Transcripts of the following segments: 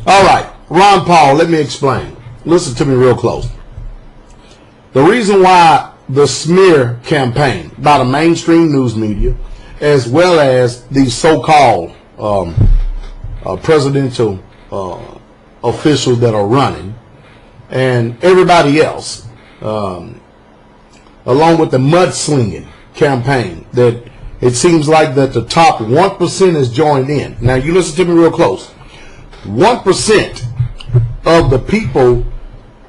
All right, Ron Paul, let me explain. Listen to me real close. The reason why the smear campaign by the mainstream news media, as well as these so-called presidential officials that are running, and everybody else, along with the mudslinging campaign, that it seems like that the top 1% has joined in. Now, you listen to me real close. 1% of the people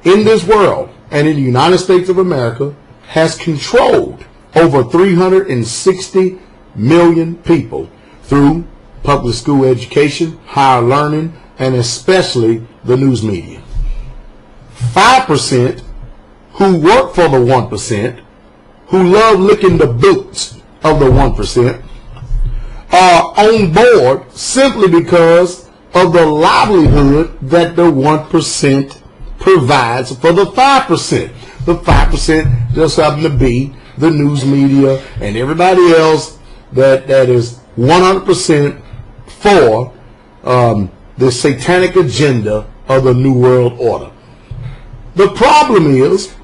in this world and in the United States of America has controlled over 360 million people through public school education, higher learning, and especially the news media. 5% who work for the 1%, who love licking the boots of the 1%, are on board simply because of the livelihood that the 1% provides for the 5%. The 5% just happen to be the news media and everybody else that is 100% for the satanic agenda of the New World Order. The problem is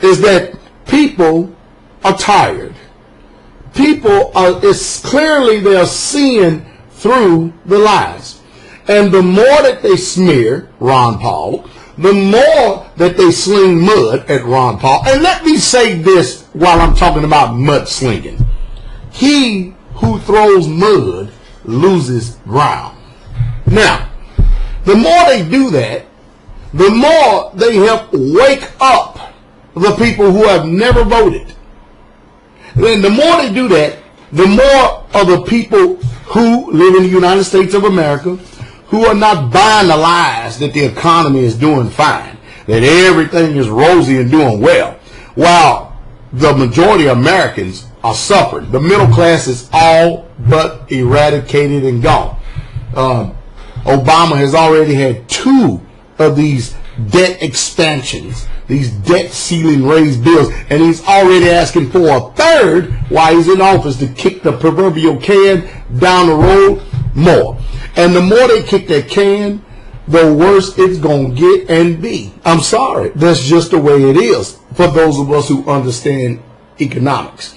that people are tired. People are, it's clearly they're seeing through the lies. And the more that they smear Ron Paul, the more that they sling mud at Ron Paul. And let me say this while I'm talking about mudslinging. He who throws mud loses ground. Now, the more they do that, the more they help wake up the people who have never voted. And the more they do that, the more of the people who live in the United States of America who are not buying the lies that the economy is doing fine, that everything is rosy and doing well, while the majority of Americans are suffering. The middle class is all but eradicated and gone. Obama has already had 2 of these debt expansions, these debt ceiling raised bills, and he's already asking for a 3rd while he's in office to kick the proverbial can down the road more. And the more they kick that can, the worse it's going to get and be. I'm sorry. That's just the way it is for those of us who understand economics.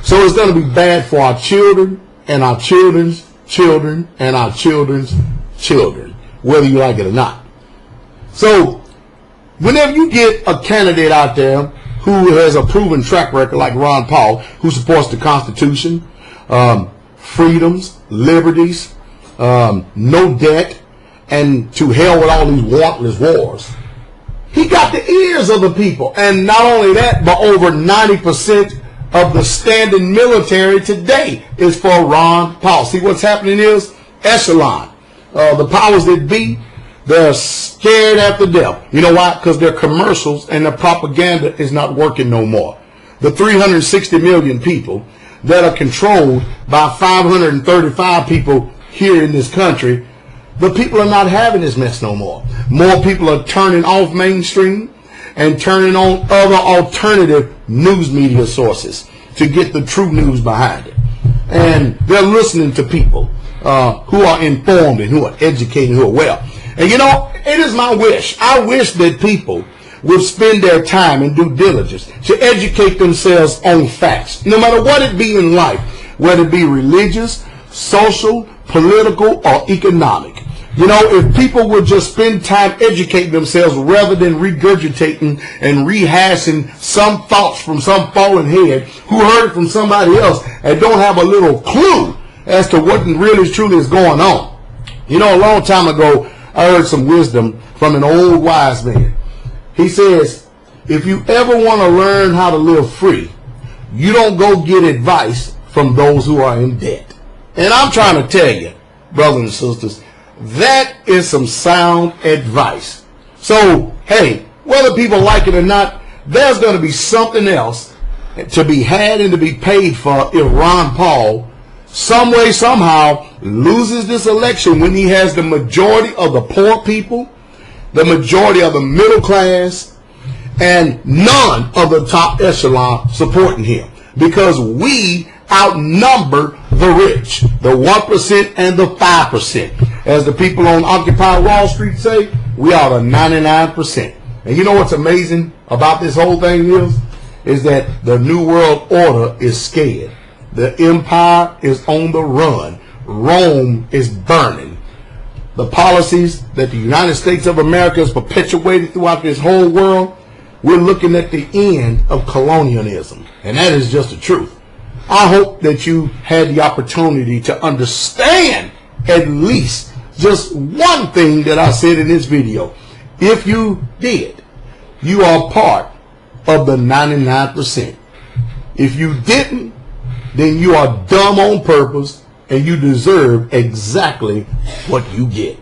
So it's going to be bad for our children and our children's children and our children's children, whether you like it or not. So whenever you get a candidate out there who has a proven track record like Ron Paul, who supports the Constitution, freedoms, liberties, no debt, and to hell with all these warrantless wars, he got the ears of the people. And not only that, but over 90% of the standing military today is for Ron Paul. See, what's happening is echelon, the powers that be, they're scared after death. You know why? Because their commercials and their propaganda is not working no more. The 360 million people that are controlled by 535 people here in this country, the people are not having this mess no more. More people are turning off mainstream and turning on other alternative news media sources to get the true news behind it. And they're listening to people who are informed and who are educated, who are well. And you know, it is my wish. I wish that people would spend their time and due diligence to educate themselves on facts, no matter what it be in life, whether it be religious, social, political, or economic. You know, if people would just spend time educating themselves rather than regurgitating and rehashing some thoughts from some fallen head who heard it from somebody else and don't have a little clue as to what really truly is going on. You know, a long time ago, I heard some wisdom from an old wise man. He says, if you ever want to learn how to live free, you don't go get advice from those who are in debt. And I'm trying to tell you, brothers and sisters, that is some sound advice. So, hey, whether people like it or not, there's going to be something else to be had and to be paid for if Ron Paul, some way, somehow, loses this election when he has the majority of the poor people, the majority of the middle class, and none of the top echelon supporting him. Because we outnumber the rich, the 1% and the 5%. as the people on Occupy Wall Street say, we are the 99%. And you know what's amazing about this whole thing is that the New World Order is scared. The empire is on the run. Rome is burning. The policies that the United States of America has perpetuated throughout this whole world, we're looking at the end of colonialism. And that is just the truth. I hope that you had the opportunity to understand at least just one thing that I said in this video. If you did, you are part of the 99%. If you didn't, then you are dumb on purpose and you deserve exactly what you get.